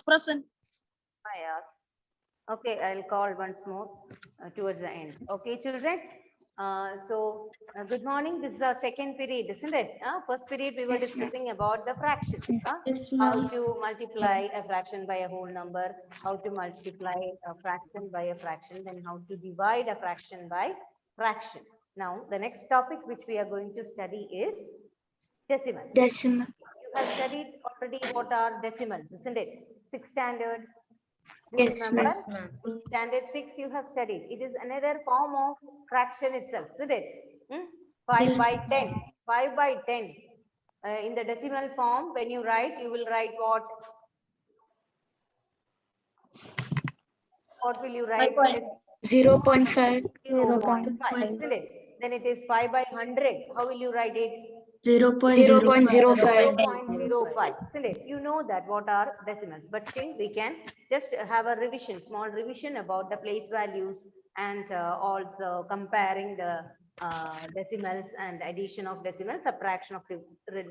Present. Yes. Okay, I'll call once more towards the end. Okay, children. Good morning. This is our second period, isn't it? First period we were discussing about the fractions. How to multiply a fraction by a whole number, how to multiply a fraction by a fraction, then how to divide a fraction by fraction. Now, the next topic which we are going to study is decimal. Decimal. You have studied already what are decimals, isn't it? Sixth standard. Do you Yes, remember? ma'am. Standard 6 you have studied. It is another form of fraction itself, isn't it? 5 Yes. by 10. 5 by 10. In the decimal form, when you write, you will write what? What will you write? 0.5. 0.5, isn't it? Then it is 5 by 100. How will you write it? 0.05. 0.05, isn't it? You know that what are decimals, but still we can just have a revision, small revision about the place values and also comparing the decimals and addition of decimals, subtraction of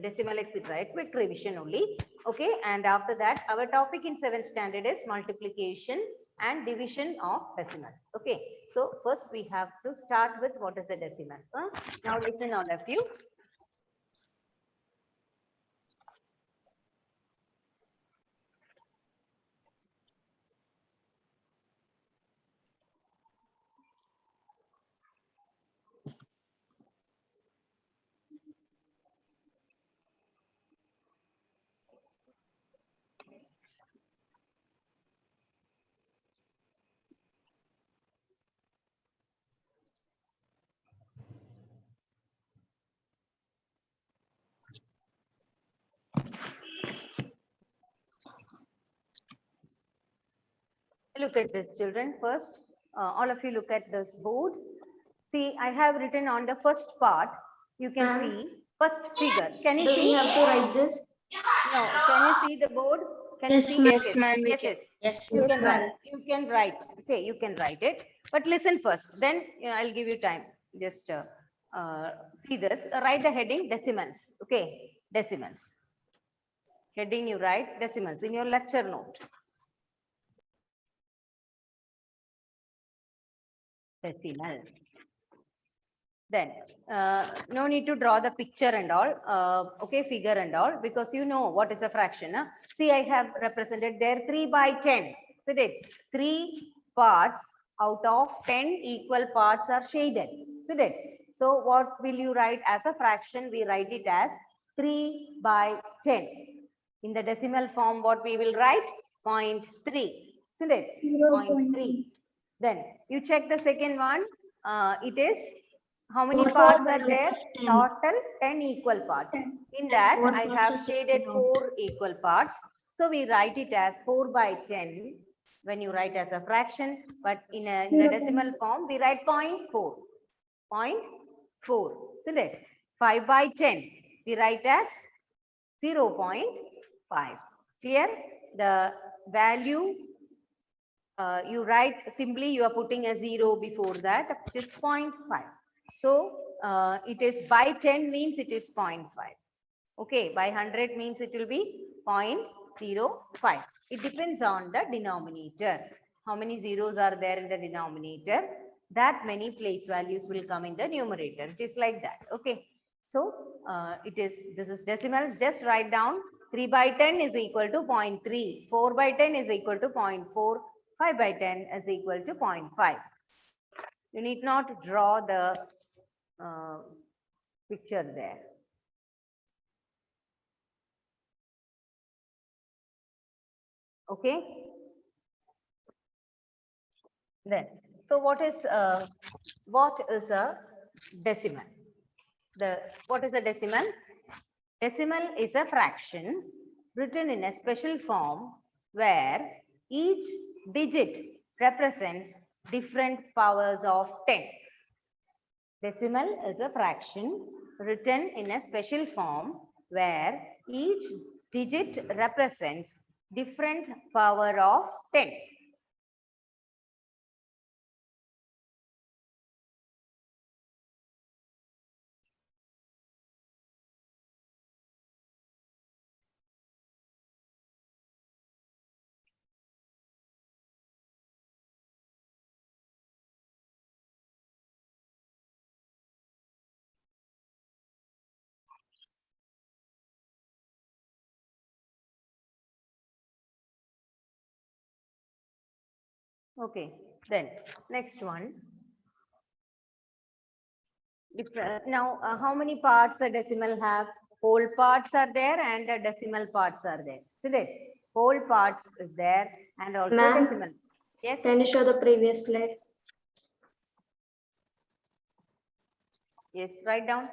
decimal, etc. A quick revision only. Okay, and after that, our topic in 7th standard is multiplication and division of decimals. Okay, so first we have to start with what is the decimal. Now listen, all of you. Look at this, children. First, all of you look at this board. See, I have written on the first part. You can see first figure. Can you see? We have to write this? No. Can you see the board? Can Yes, you see? yes, ma'am. Yes. Yes, You can write. You can write. Okay, you can write it. But listen first. Then I'll give you time. Just see this. Write the heading decimals. Okay, decimals. Heading you write decimals in your lecture note. Decimal. Then no need to draw the picture and all, okay, figure and all, because you know what is a fraction. See, I have represented there 3 by 10. See it? 3 parts out of 10 equal parts are shaded. See it? So what will you write as a fraction? We write it as 3 by 10. In the decimal form, what we will write? 0.3. See it? 0.3. Then you check the second one. It is how many parts are there? Total 10 equal parts. In that, I have shaded 4 equal parts. So we write it as 4 by 10 when you write as a fraction. But in the decimal form, we write 0.4. 0.4. Isn't it? 5 by 10. We write as 0.5. Clear? The value you write simply, you are putting a 0 before that, just 0.5. So it is by 10 means it is 0.5. Okay, by 100 means it will be 0.05. It depends on the denominator. How many zeros are there in the denominator? That many place values will come in the numerator. It is like that. Okay. So this is decimals. Just write down 3 by 10 is equal to 0.3. 4 by 10 is equal to 0.4. 5 by 10 is equal to 0.5. You need not draw the picture there. Okay. Then, so what is a decimal? What is a decimal? Decimal is a fraction written in a special form where each digit represents different powers of 10. Decimal is a fraction written in a special form where each digit represents different power of 10. Okay, then next one. Now, how many parts a decimal have? Whole parts are there and decimal parts are there. See that? Whole parts is there and also Ma'am? decimal. Yes. Can you show the previous slide? Yes. Write down.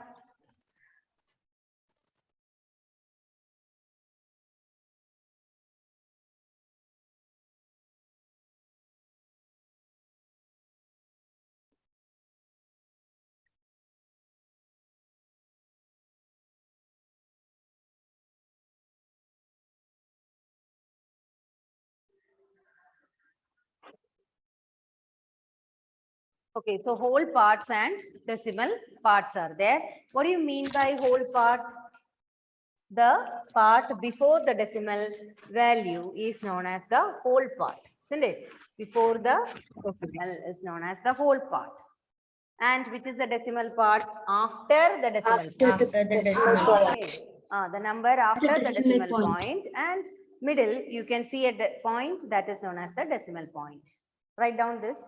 Okay. So whole parts and decimal parts are there. What do you mean by whole part? The part before the decimal value is known as the whole part, isn't it? Before the decimal is known as the whole part. And which is the decimal part after the decimal point? After the decimal point. Okay. The number after the decimal decimal point. point, and middle, you can see a point that is known as the decimal point. Write down this.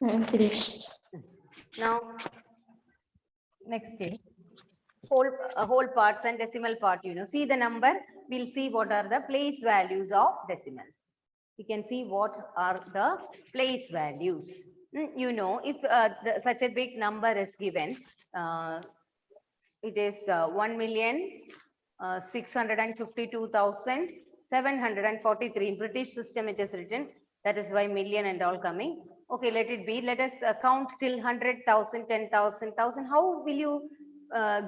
I'm finished. Now, next is whole parts and decimal part. See the number. We'll see what are the place values of decimals. You can see what are the place values. If such a big number is given, it is 1,652,743. In British system, it is written. That is why million and all coming. Okay, let it be. Let us count till 100,000, 10,000, 1,000. How will you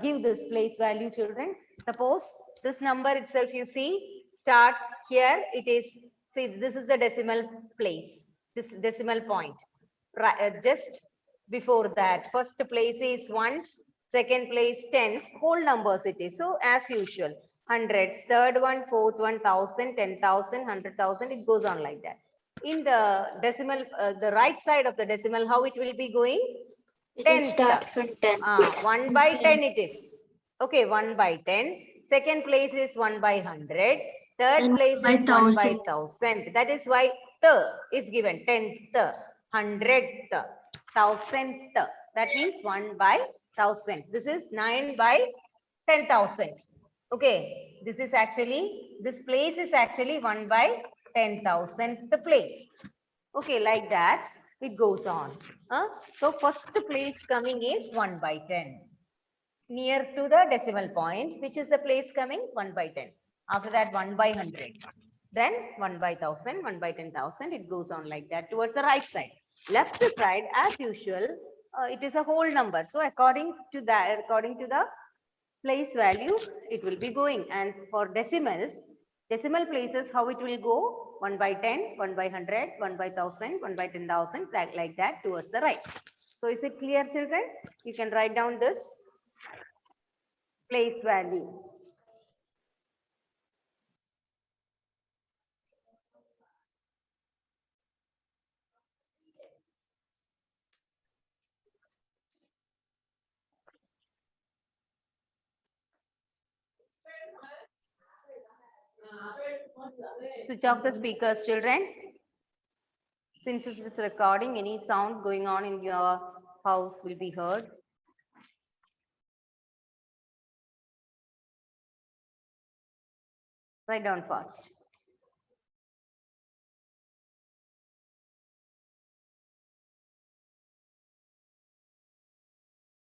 give this place value, children? Suppose this number itself, you see, start here. It is, see, this is the decimal place, this decimal point. Right, just before that, first place is ones, second place tens, whole numbers it is. So as usual, hundreds, third one, fourth one, 1,000, 10,000, 100,000, it goes on like that. In the decimal, the right side of the decimal, how it will be going? It will 10th. start from 10. 1 by 10 it is. Okay, 1 by 10. Second place is 1 by 100. Third Then place by is 1 by 1000. 1000. That is why the is given. 10th, 100th, 1000th. That means 1 by 1000. This is 9 by 10,000. Okay, this is actually, this place is actually 1 by 10,000th place. Okay, like that, it goes on. So first place coming is 1 by 10. Near to the decimal point, which is the place coming? 1 by 10. After that, 1 by 100. Then 1 by 1,000, 1 by 10,000. It goes on like that towards the right side. Left side, as usual, it is a whole number. So according to that, according to the place value, it will be going. And for decimals, decimal places, how it will go? 1 by 10, 1 by 100, 1 by 1,000, 1 by 10,000, like that towards the right. So is it clear, children? You can write down this place value. Switch off the speakers, children. Since it is recording, any sound going on in your house will be heard. Write down fast.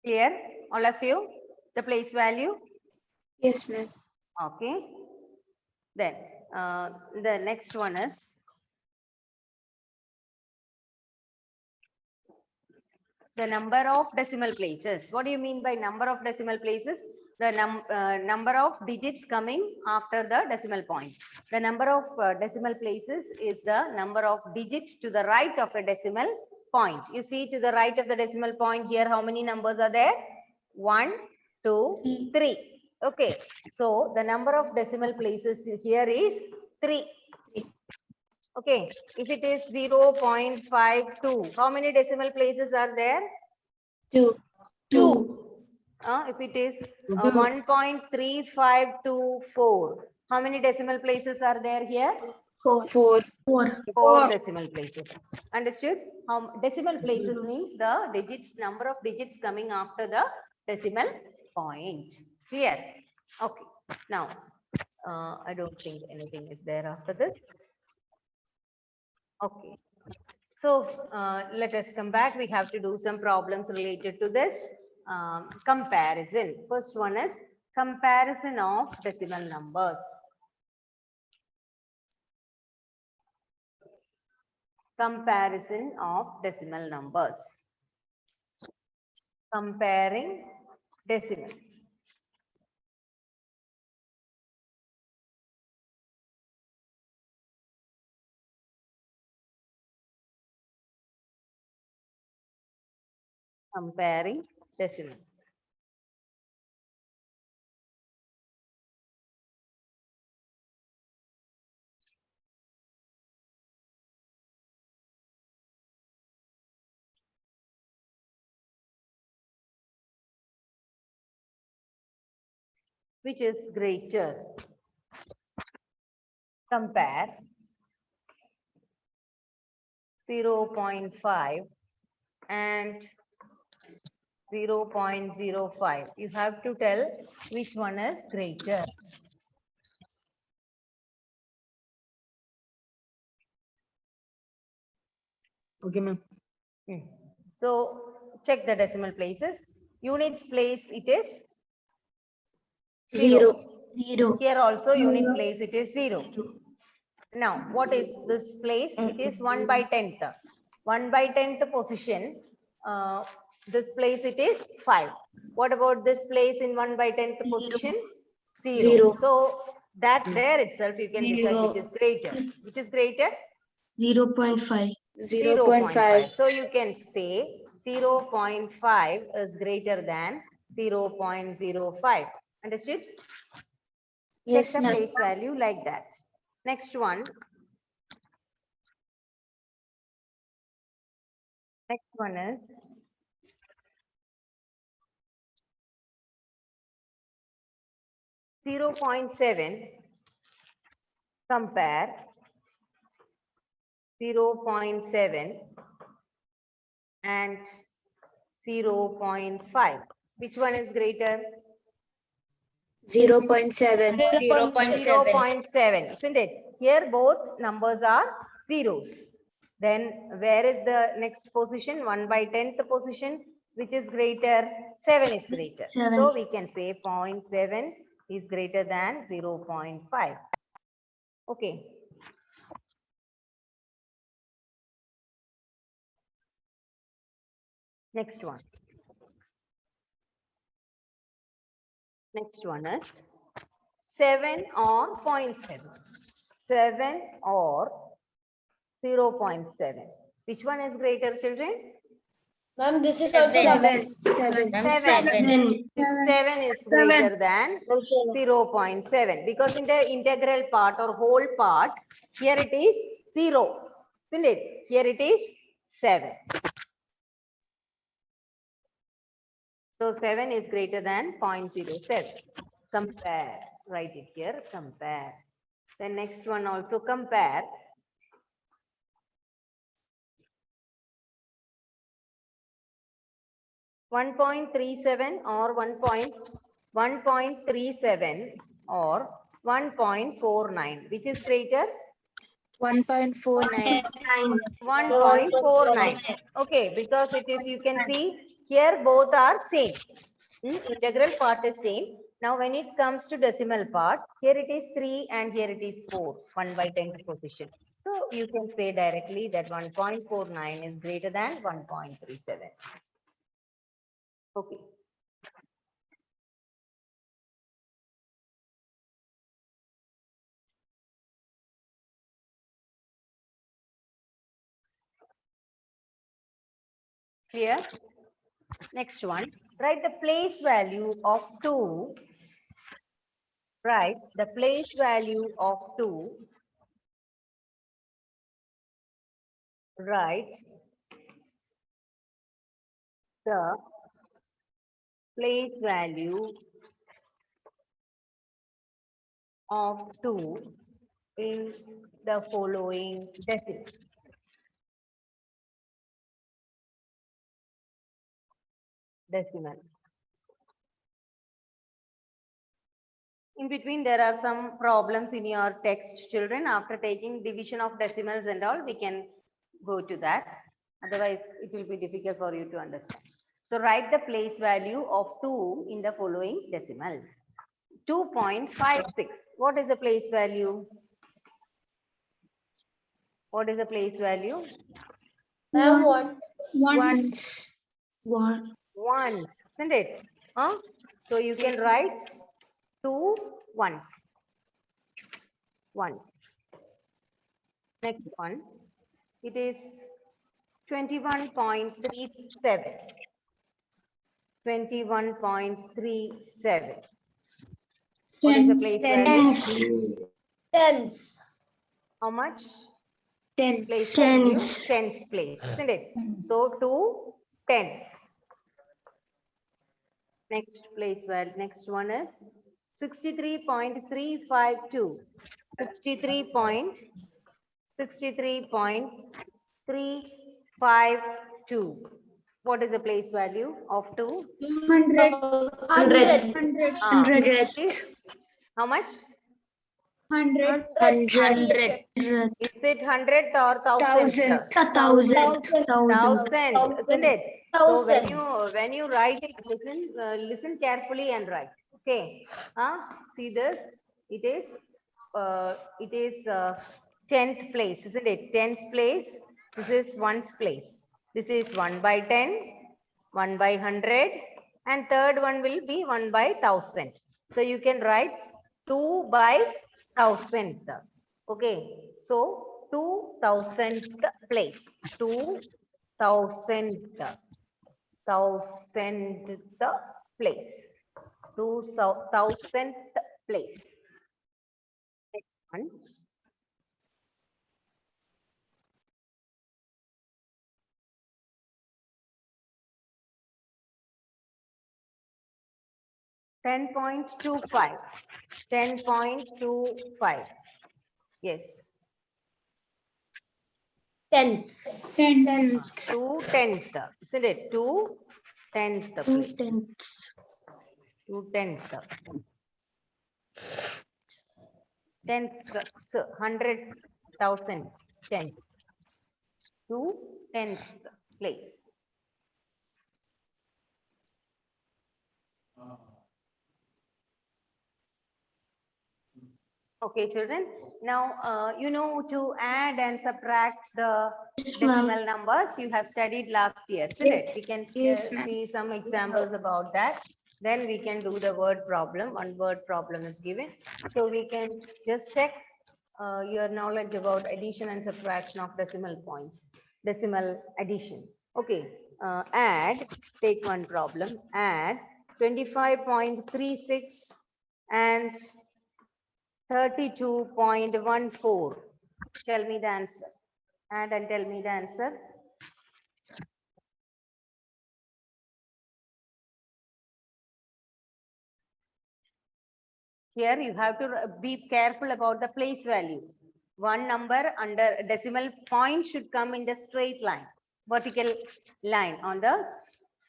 Clear, all of you? The place value? Yes, ma'am. Okay. Then the next one is the number of decimal places. What do you mean by number of decimal places? The number of digits coming after the decimal point. The number of decimal places is the number of digits to the right of a decimal point. You see to the right of the decimal point here, how many numbers are there? 1, 2, 3. Okay. So the number of decimal places here is 3. Okay, if it is 0.52, how many decimal places are there? 2. If it is 1.3524, how many decimal places are there here? 4. 4 decimal places. Understood? Decimal places means the digits, number of digits coming after the decimal point. Clear? Okay. Now, I don't think anything is there after this. Okay. So let us come back. We have to do some problems related to this comparison. First one is comparison of decimal numbers. Comparison of decimal numbers. Comparing decimals. Comparing decimals. Which is greater? Compare 0.5 and 0.05. You have to tell which one is greater. Okay, ma'am. So check the decimal places. Units place it is 0. Here also unit place it is 0. Now what is this place? It is 1/10th. 1/10th position. This place it is 5. What about this place in 1/10th position? 0. 0. So that there itself you can decide which is greater. Which is greater? 0.5. 0.5. So you can say 0.5 is greater than 0.05. Understood? Check Yes, the ma'am. place value like that. Next one. Next one is 0.7. Compare 0.7 and 0.5. Which one is greater? 0.7. 0.7, isn't it? Here both numbers are zeros. Then where is the next position? 1/10th position. Which is greater? 7 is greater. 7. So we can say 0.7 is greater than 0.5. Okay. Next one. Next one is 7 or 0.7. 7 or 0.7. Which one is greater, children? Ma'am, this is also 7. 7. 7 is greater than 0.7 because in the integral part or whole part, here it is 0, isn't it? Here it is 7. So 7 is greater than 0.07. Compare. Write it here. Compare. The next one also compare. .37 or 1.37 or 1.49. Which is greater? 1.49. 1.49. Okay, because it is, you can see here both are same. Integral part is same. Now when it comes to decimal part, here it is 3 and here it is 4, 1/10th position. So you can say directly that 1.49 is greater than 1.37. Okay. Clear? Next one, write the place value of 2. Write the place value of 2. Write the place value of 2 in the following decimal. In between, there are some problems in your text, children. After taking division of decimals and all, we can go to that. Otherwise, it will be difficult for you to understand. So write the place value of 2 in the following decimals. 2.56. What is the place value? What is the place value? Ma'am, what? Once. One. 1, isn't it? Huh? So you can write 2 once. Next one, it is 21.37. 21.37. What is the place value? Tens. How much? Tens. Place Tens. value? Tens place, isn't it? So 2 tens. Next place value, next one is 63.352. 63.352. What is the place value of 2? Hundreds. Hundreds. How much? Hundreds. Is it hundredth or thousandth? Thousand. Thousand, isn't it? So when Thousand. you write it, listen carefully and write. Okay. See this. It is 10th place, isn't it? 10th place. This is ones place. This is 1 by 10, 1 by 100, and third one will be 1 by 1000. So you can write 2 by 1000th. Okay. So 2000th place. 2000th. Thousandth place. 2000th place. Next one. .25. 10.25. Yes. Tens. 2 tenth. Isn't it? 2 tenth place. 2 tenth. Tenth. 100,000. Tenth. 2 tenth place. Okay, children. Now, you know to add and subtract the Yes, ma'am. decimal numbers you have studied last year, isn't it? We can Yes, ma'am. see some examples about that. Then we can do the word problem. One word problem is given. So we can just check your knowledge about addition and subtraction of decimal points, decimal addition. Okay, add, take one problem, add 25.36 and 32.14. Tell me the answer. Add and tell me the answer. Here you have to be careful about the place value. One number under decimal point should come in the straight line, vertical line on the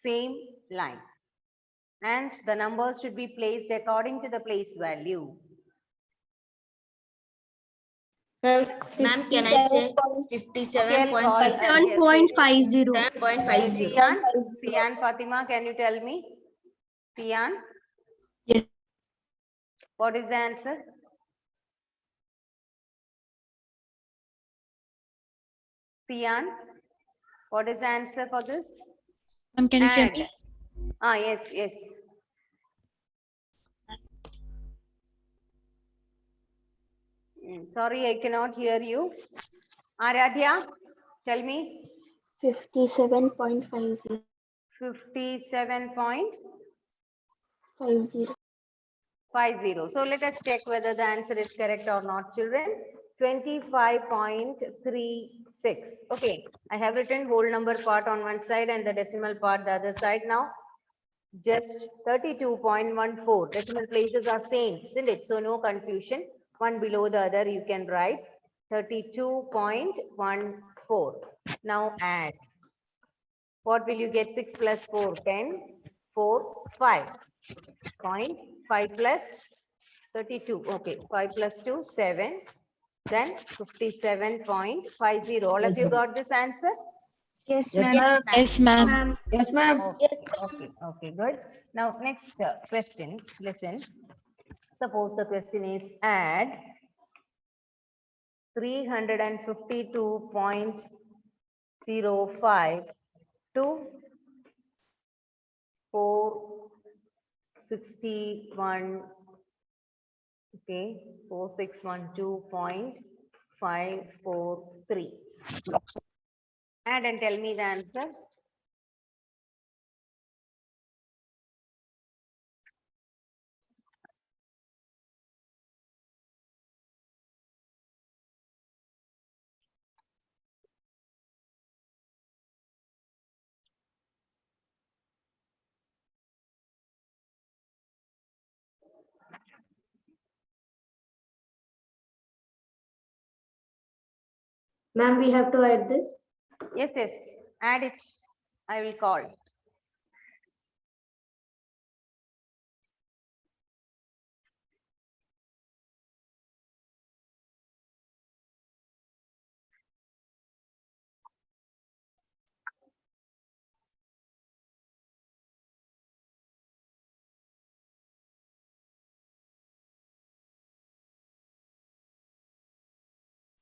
same line. And the numbers should be placed according to the place value. Ma'am, can I say 57.50? 7.50. 7.50. Sian Fatima, can you tell me? Sian? Yes. What is the answer? Sian, what is the answer for this? Ma'am, can you hear Add. me? Yes, yes. Sorry, I cannot hear you. Aradhya, tell me. 57.50. 57.50. So let us check whether the answer is correct or not, children. 25.36. Okay, I have written whole number part on one side and the decimal part the other side now. just 32.14. Decimal places are same, isn't it? So no confusion. One below the other, you can write 32.14. Now add. What will you get? 6 plus 4, 10, 4, 5. 0.5 plus 32. Okay, 5 plus 2, 7. Then 57.50. All of you got this answer? Yes, Yes, ma'am. ma'am. Yes, ma'am. Okay, good. Now, next question, listen. Suppose the question is add 352.05 to 461, okay, 4612.543. Add and tell me the answer. Ma'am, we have to add this. Yes, add it. I will call.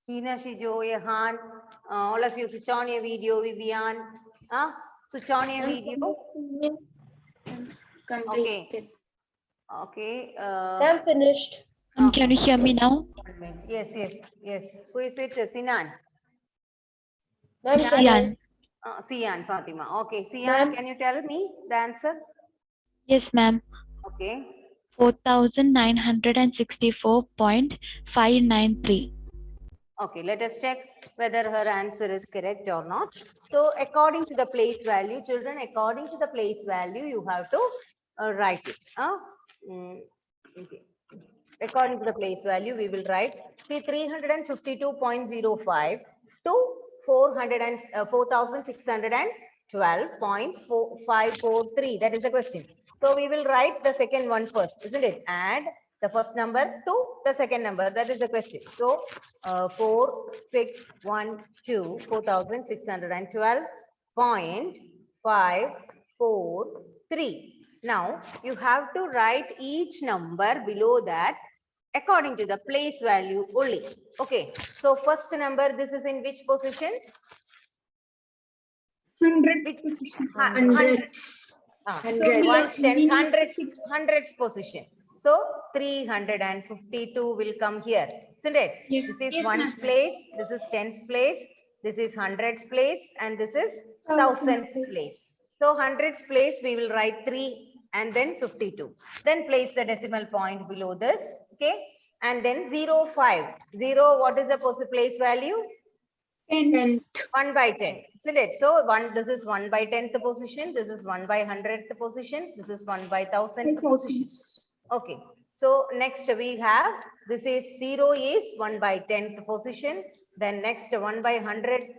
Stina, Shijo, Yahan, all of you switch on your video, Vivian. Switch on your video. Completed. Okay. Ma'am, finished. Can you hear me now? 1 minute. Yes. Who is it? Sinan. Ma'am, Sian. Sian, Fatima. Okay, Sian, Ma'am. can you tell me the answer? Yes, ma'am. Okay. 4,964.593. Okay, let us check whether her answer is correct or not. So, according to the place value, children, according to the place value, you have to write it. Okay. According to the place value, we will write, see, 352.05 to 4,612.543. That is the question. So we will write the second one first, isn't it? Add the first number to the second number. That is the question. So 4612, 4,612.543. Now you have to write each number below that according to the place value only. Okay. So first number, this is in which position? Hundreds. Hundreds. So ones, tens, hundreds position. So 352 will come here, isn't it? Yes. This is ones place, this is tens place, this is hundreds place, and this is thousands place. So hundreds place, we will write 3 and then 52. Then place the decimal point below this, okay? And then 0, 5. 0, what is the place value? 10. 1 by 10, isn't it? So this is 1 by 10th position, this is 1 by 100th position, this is 1 by 1000th position. Okay, so next we have, this is 0 is 1 by 10th position, then next 1 by 100th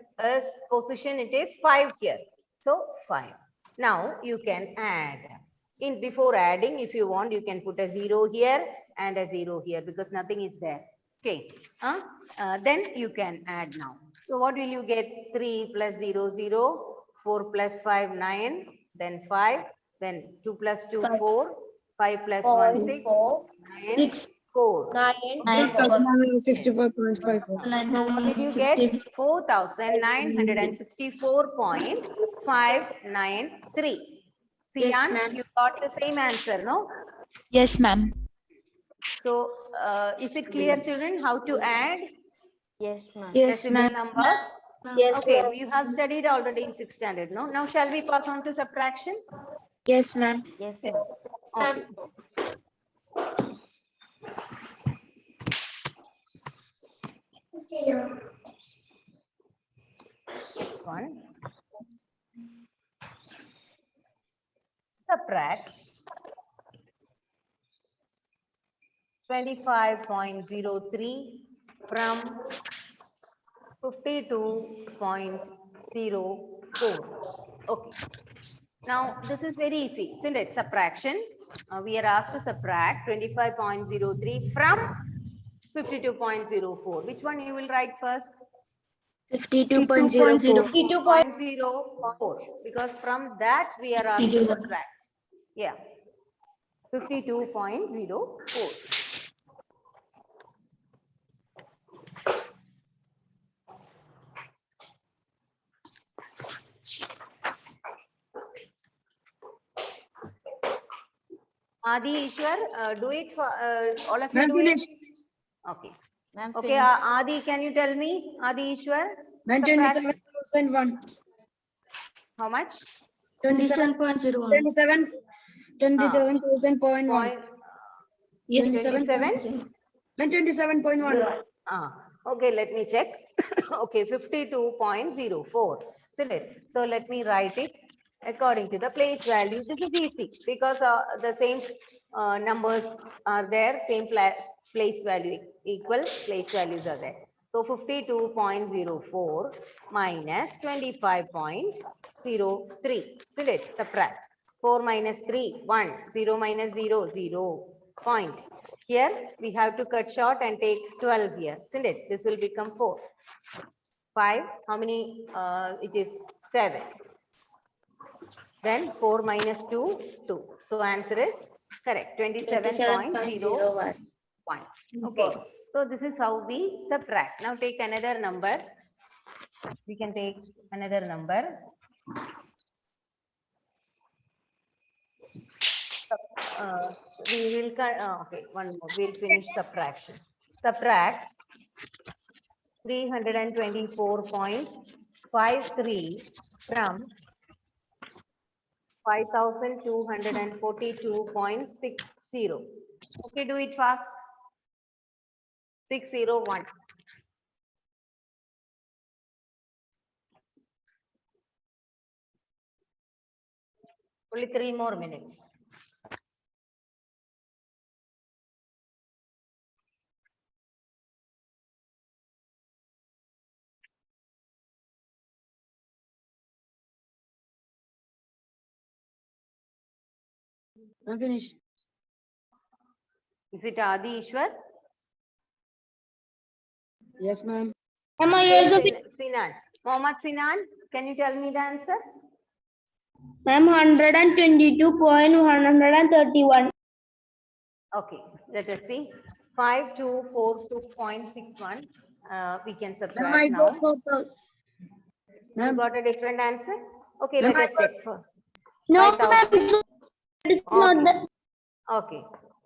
position, it is 5 here. So 5. Now you can add. Before adding, if you want, you can put a 0 here and a 0 here because nothing is there. Okay, then you can add now. So what will you get? 3 plus 0, 0, 4 plus 5, 9, then 5, then 2 plus 2, 4, 5 plus 1, 6, 9, 4. 964.54. So what did you get? 4,964.593. Yes, Sian, ma'am. you got the same answer, no? Yes, ma'am. So is it clear, children, how to add Yes, ma'am. decimal numbers? Yes, Okay, ma'am. you have studied already in 6th standard, no? Now shall we pass on to subtraction? Yes, ma'am. Yes, Okay. Next one. subtract 25.03 from 52.04. Okay. Now, this is very easy, isn't it? Subtraction. We are asked to subtract 25.03 from 52.04. Which one you will write first? 52.04. 0.04. Because from that we are asked to subtract. Yeah. 52.04. Adi Ishwar, do it for all of you. Do it. Okay. Ma'am, Okay, finish. Adi, can you tell me? Adi Ishwar? Ma'am, Subtract. 27,001. How much? 27.01. 27,000.1. Point 27. 27. Ma'am, 27.1. Okay, let me check. Okay, 52.04. Isn't it? So let me write it according to the place value. This is easy because the same numbers are there, same place value, equal place values are there. So 52.04 minus 25.03. Isn't it? Subtract. 4 minus 3, 1. 0 minus 0, 0. Point. Here we have to cut short and take 12 here, isn't it? This will become 4. 5, how many? It is 7. Then 4 minus 2, 2. So answer is correct, 27.01. Okay, so this is how we subtract. Now take another number. We can take another number. We will, okay, one more, we'll finish subtraction. Subtract 324.53 from 5,242.60. Okay, do it fast. 601. Only 3 more minutes. I'm finished. Is it Adi Ishwar? Yes, ma'am. Sinan. Mohammad Sinan, can you tell me the answer? Ma'am, 122.131. Okay, let us see. 5242.61. We can Ma'am, subtract I now. got 4,000. You Ma'am, got a different answer? Okay, Ma'am, let I us got- check for No, 5,000. ma'am, it's not Okay. the. Okay,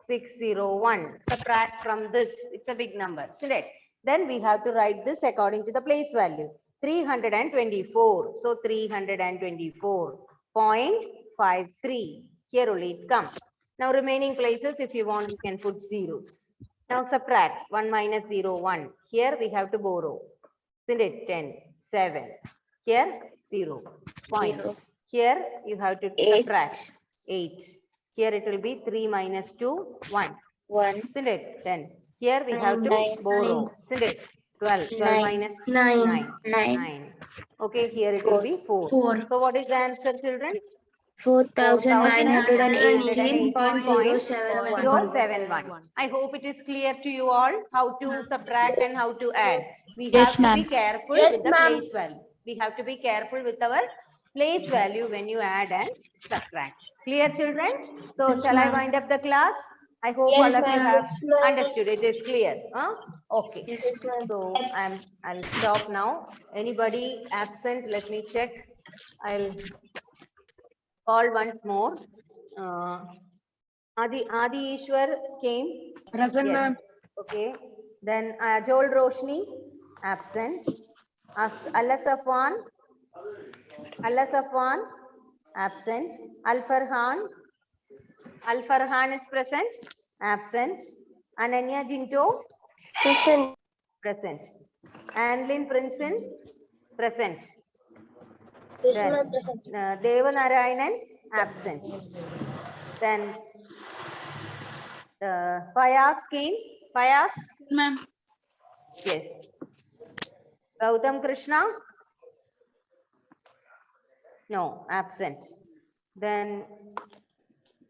601. Subtract from this. It's a big number, isn't it? Then we have to write this according to the place value. 324. So 324.53. Here only it comes. Now remaining places, if you want, you can put zeros. Now subtract 1 minus 0, 1. Here we have to borrow. Isn't it? 10, 7. Here 0. Point. Here you have to subtract 8. Here it will be 3 minus 2, 1. 1. Isn't it? Then here we have to 9, borrow. Isn't it? 12. 12 9, minus 9, 9. 9. 9. Okay, here it will be 4. 4. So what is the answer, children? 4,918.071. 0.71. I hope it is clear to you all how to subtract and how to add. We Yes, have to be ma'am. careful with the place value. We have to be careful with our place value when you add and subtract. Clear, children? So shall I wind up the class? I hope all of you have understood. It is clear. Huh? Okay. So I'll stop now. Anybody absent? Let me check. I'll call once more. Adi Ishwar came. Present, Yes. ma'am. Okay. Then Joel Roshni, absent. Allah Safwan, absent. Al Farhan is present, absent. Ananya Jinto, present. Anlin Princeton, present. Then Devanarayanan, absent. Then Fayaz came. Fayaz? Ma'am. Yes. Gautam Krishna? No, absent. Then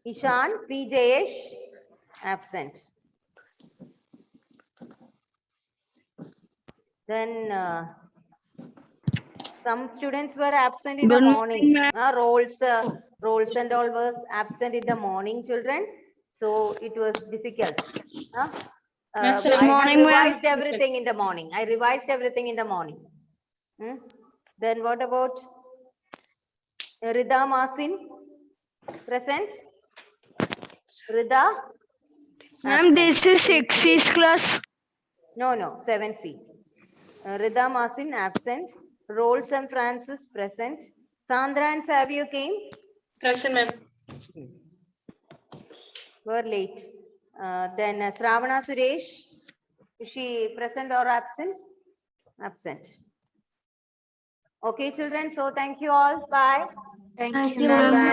Ishan, P. Jayesh? Absent. Then some students were absent in the morning. Roles and all was absent in the morning, children. So it was difficult. I have revised everything in the morning. Hmm? Then what about Rida Masin? Present? Rida? Ma'am, this is Absent. 6th class. No, 7C. Rida Masin absent. Rolls and Francis present. Sandra and Savio came? Present, ma'am. Were late. Then Sravana Suresh, is she present or absent? Absent. Okay, children. So thank you all. Bye. Thank you, ma'am.